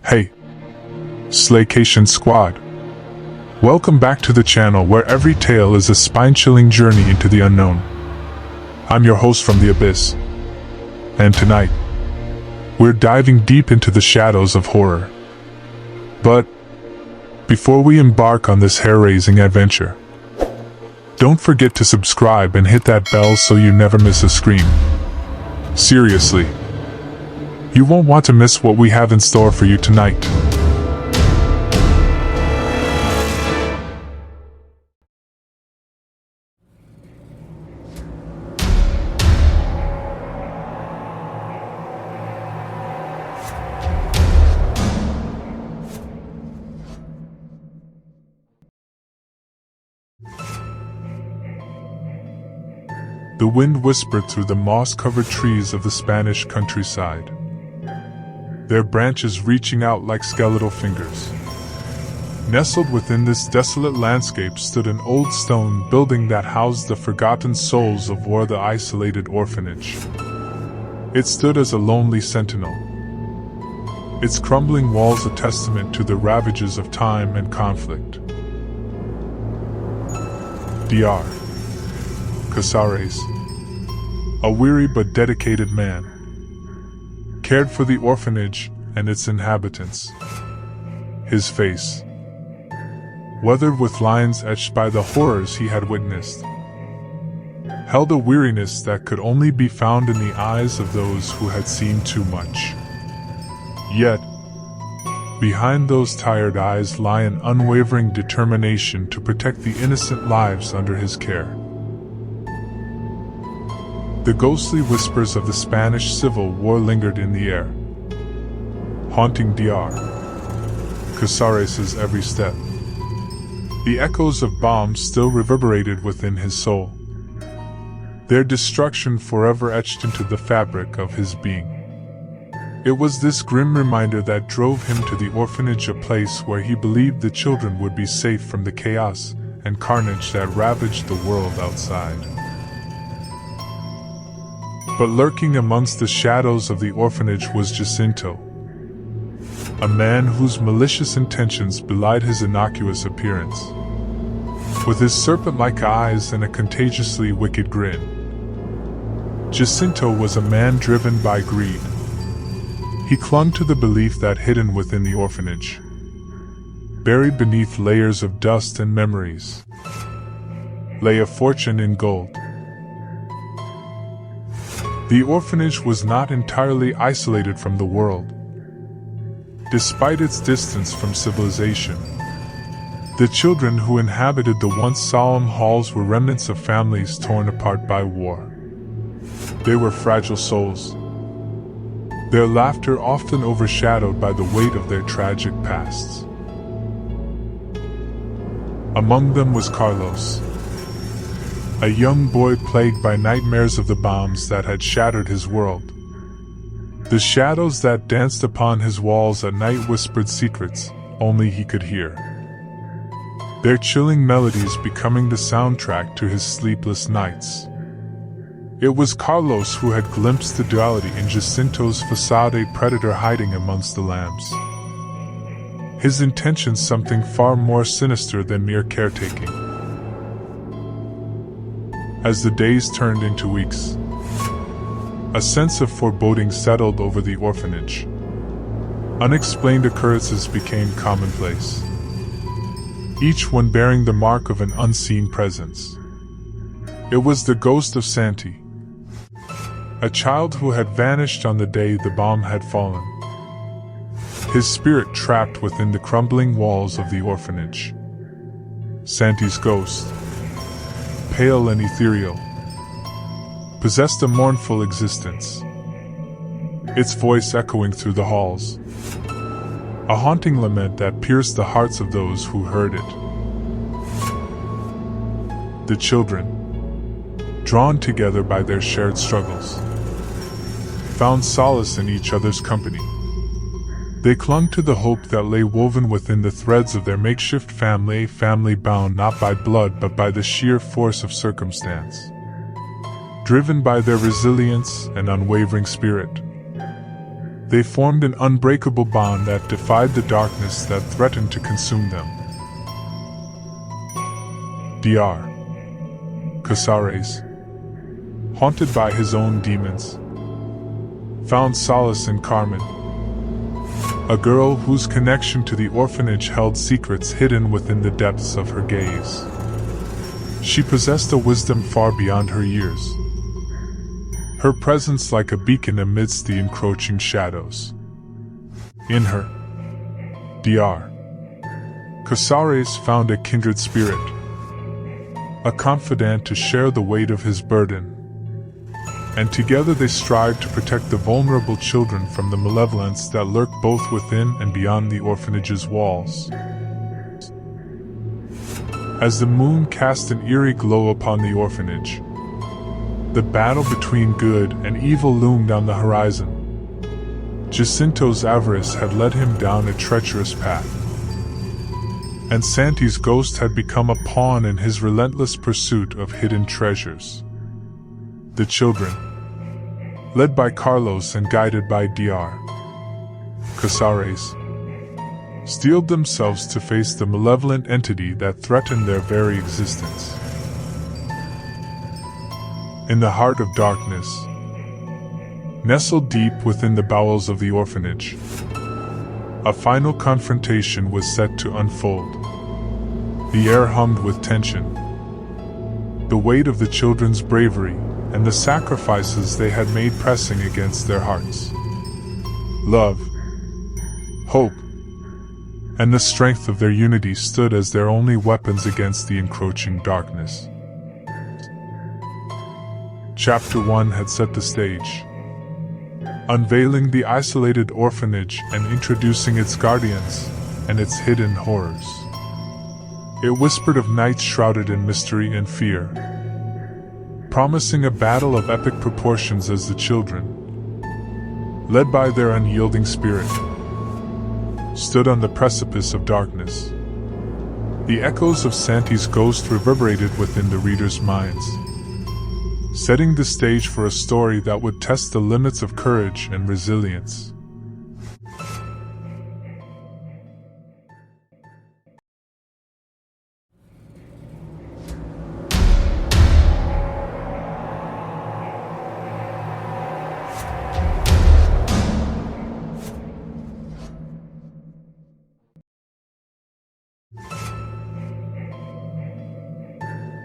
Hey, Slaycation squad. Welcome back to the channel where every tale is a spine-chilling journey into the unknown. I'm your host from the Abyss. And tonight, we're diving deep into the shadows of horror. But before we embark on this hair-raising adventure, don't forget to subscribe and hit that bell so you never miss a scream. Seriously, you won't want to miss what we have in store for you tonight. The wind whispered through the moss-covered trees of the Spanish countryside, their branches reaching out like skeletal fingers. Nestled within this desolate landscape stood an old stone building that housed the forgotten souls of the isolated orphanage. It stood as a lonely sentinel, its crumbling walls a testament to the ravages of time and conflict. Dr. Casares, a weary but dedicated man, cared for the orphanage and its inhabitants. His face, weathered with lines etched by the horrors he had witnessed, held a weariness that could only be found in the eyes of those who had seen too much. Yet, behind those tired eyes lay an unwavering determination to protect the innocent lives under his care. The ghostly whispers of the Spanish Civil War lingered in the air, haunting Dr. Casares' every step. The echoes of bombs still reverberated within his soul, their destruction forever etched into the fabric of his being. It was this grim reminder that drove him to the orphanage, a place where he believed the children would be safe from the chaos and carnage that ravaged the world outside. But lurking amongst the shadows of the orphanage was Jacinto, a man whose malicious intentions belied his innocuous appearance. With his serpent-like eyes and a contagiously wicked grin, Jacinto was a man driven by greed. He clung to the belief that hidden within the orphanage, buried beneath layers of dust and memories, lay a fortune in gold. The orphanage was not entirely isolated from the world. Despite its distance from civilization, the children who inhabited the once solemn halls were remnants of families torn apart by war. They were fragile souls, their laughter often overshadowed by the weight of their tragic pasts. Among them was Carlos, a young boy plagued by nightmares of the bombs that had shattered his world. The shadows that danced upon his walls at night whispered secrets only he could hear, their chilling melodies becoming the soundtrack to his sleepless nights. It was Carlos who had glimpsed the duality in Jacinto's facade, a predator hiding amongst the lambs. His intentions something far more sinister than mere caretaking. As the days turned into weeks, a sense of foreboding settled over the orphanage. Unexplained occurrences became commonplace, each one bearing the mark of an unseen presence. It was the ghost of Santi, a child who had vanished on the day the bomb had fallen, his spirit trapped within the crumbling walls of the orphanage. Santi's ghost, pale and ethereal, possessed a mournful existence, its voice echoing through the halls, a haunting lament that pierced the hearts of those who heard it. The children, drawn together by their shared struggles, found solace in each other's company. They clung to the hope that lay woven within the threads of their makeshift family, a family bound not by blood but by the sheer force of circumstance. Driven by their resilience and unwavering spirit, They formed an unbreakable bond that defied the darkness that threatened to consume them. Dr. Casares, haunted by his own demons, found solace in Carmen, a girl whose connection to the orphanage held secrets hidden within the depths of her gaze. She possessed a wisdom far beyond her years, her presence like a beacon amidst the encroaching shadows. In her, Dr. Casares found a kindred spirit, a confidant to share the weight of his burden, and together they strive to protect the vulnerable children from the malevolence that lurk both within and beyond the orphanage's walls. As the moon cast an eerie glow upon the orphanage, the battle between good and evil loomed on the horizon. Jacinto's avarice had led him down a treacherous path, and Santi's ghost had become a pawn in his relentless pursuit of hidden treasures. The children, led by Carlos and guided by Dr. Casares, steeled themselves to face the malevolent entity that threatened their very existence. In the heart of darkness, nestled deep within the bowels of the orphanage, a final confrontation was set to unfold. The air hummed with tension, the weight of the children's bravery and the sacrifices they had made pressing against their hearts. Love, hope, and the strength of their unity stood as their only weapons against the encroaching darkness. Chapter 1 had set the stage, unveiling the isolated orphanage and introducing its guardians and its hidden horrors. It whispered of nights shrouded in mystery and fear, promising a battle of epic proportions as the children, led by their unyielding spirit, stood on the precipice of darkness. The echoes of Santi's ghost reverberated within the readers' minds, setting the stage for a story that would test the limits of courage and resilience.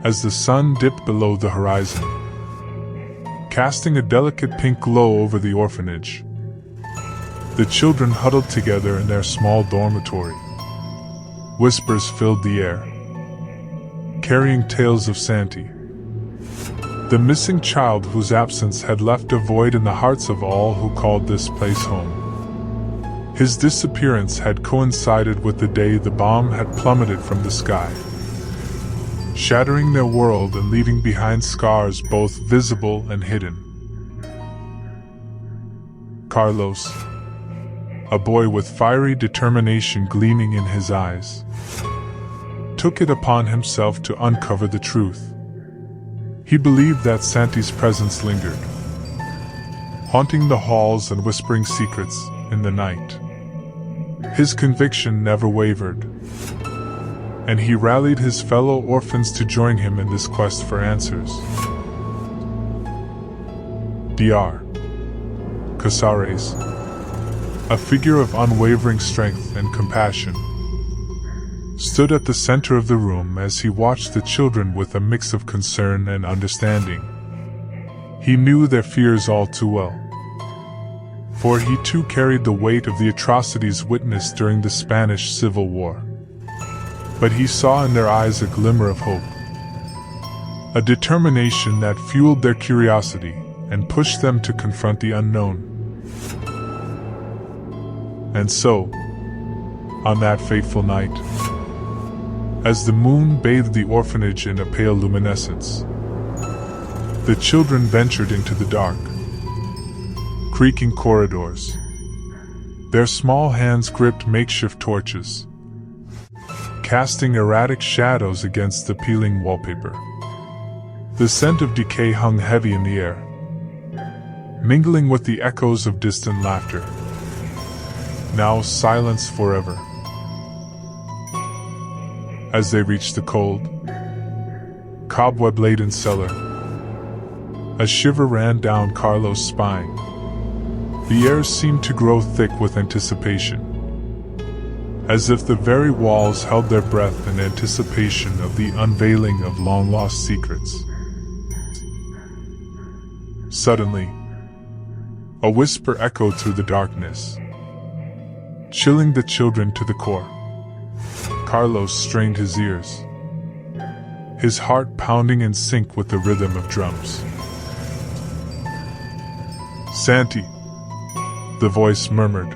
As the sun dipped below the horizon, casting a delicate pink glow over the orphanage, the children huddled together in their small dormitory. Whispers filled the air, carrying tales of Santi, the missing child whose absence had left a void in the hearts of all who called this place home. His disappearance had coincided with the day the bomb had plummeted from the sky, shattering their world and leaving behind scars both visible and hidden. Carlos, a boy with fiery determination gleaming in his eyes, took it upon himself to uncover the truth. He believed that Santi's presence lingered, haunting the halls and whispering secrets in the night. His conviction never wavered, and he rallied his fellow orphans to join him in this quest for answers. Dr. Casares, a figure of unwavering strength and compassion, stood at the center of the room as he watched the children with a mix of concern and understanding. He knew their fears all too well, for he too carried the weight of the atrocities witnessed during the Spanish Civil War. But he saw in their eyes a glimmer of hope, a determination that fueled their curiosity and pushed them to confront the unknown. And so, on that fateful night, as the moon bathed the orphanage in a pale luminescence, the children ventured into the dark, creaking corridors. Their small hands gripped makeshift torches, casting erratic shadows against the peeling wallpaper. The scent of decay hung heavy in the air, mingling with the echoes of distant laughter. now silence forever. As they reached the cold, cobweb-laden cellar, a shiver ran down Carlos' spine. The air seemed to grow thick with anticipation, as if the very walls held their breath in anticipation of the unveiling of long-lost secrets. Suddenly, a whisper echoed through the darkness, chilling the children to the core. Carlos strained his ears, his heart pounding in sync with the rhythm of drums. "Santi," the voice murmured,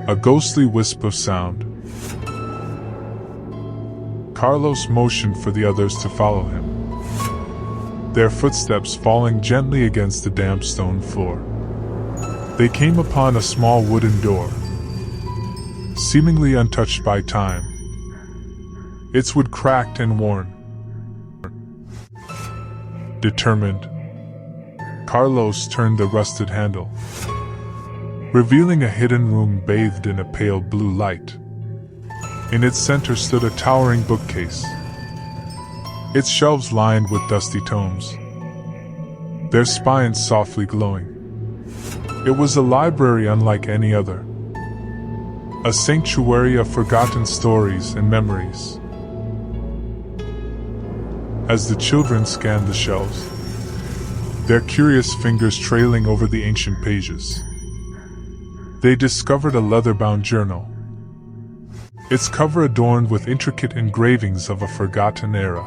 a ghostly wisp of sound. Carlos motioned for the others to follow him, their footsteps falling gently against the damp stone floor. They came upon a small wooden door, seemingly untouched by time, its wood cracked and worn. Determined, Carlos turned the rusted handle, revealing a hidden room bathed in a pale blue light. In its center stood a towering bookcase, its shelves lined with dusty tomes, their spines softly glowing. It was a library unlike any other, a sanctuary of forgotten stories and memories. As the children scanned the shelves, their curious fingers trailing over the ancient pages, they discovered a leather-bound journal, its cover adorned with intricate engravings of a forgotten era.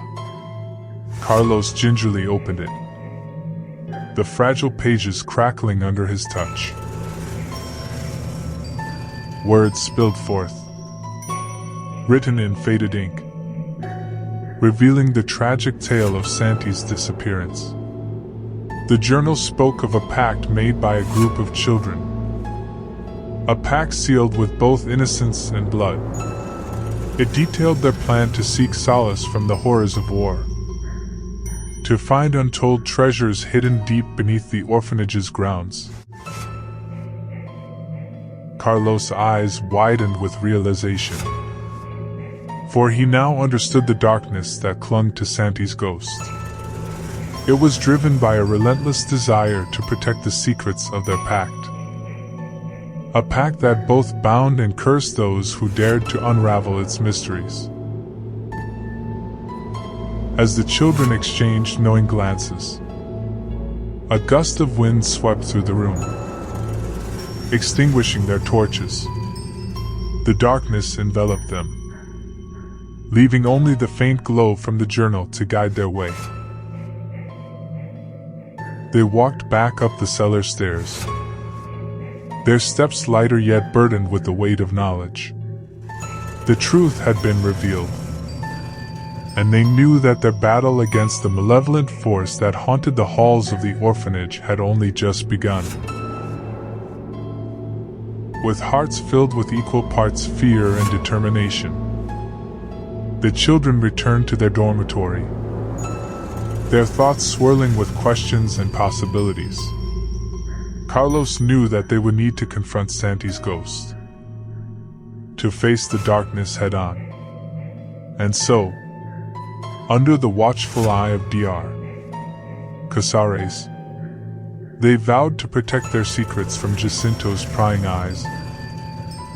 Carlos gingerly opened it, the fragile pages crackling under his touch. Words spilled forth, written in faded ink, revealing the tragic tale of Santi's disappearance. The journal spoke of a pact made by a group of children, a pact sealed with both innocence and blood. It detailed their plan to seek solace from the horrors of war, to find untold treasures hidden deep beneath the orphanage's grounds. Carlos' eyes widened with realization, for he now understood the darkness that clung to Santi's ghost. It was driven by a relentless desire to protect the secrets of their pact, a pact that both bound and cursed those who dared to unravel its mysteries. As the children exchanged knowing glances, a gust of wind swept through the room, extinguishing their torches. The darkness enveloped them, leaving only the faint glow from the journal to guide their way. They walked back up the cellar stairs, their steps lighter yet burdened with the weight of knowledge. The truth had been revealed, and they knew that their battle against the malevolent force that haunted the halls of the orphanage had only just begun. With hearts filled with equal parts fear and determination, the children returned to their dormitory, their thoughts swirling with questions and possibilities. Carlos knew that they would need to confront Santi's ghost, to face the darkness head-on. And so, under the watchful eye of Dr. Casares, they vowed to protect their secrets from Jacinto's prying eyes,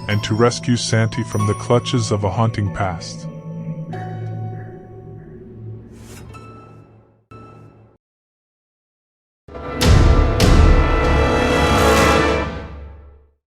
and to rescue Santi from the clutches of a haunting past.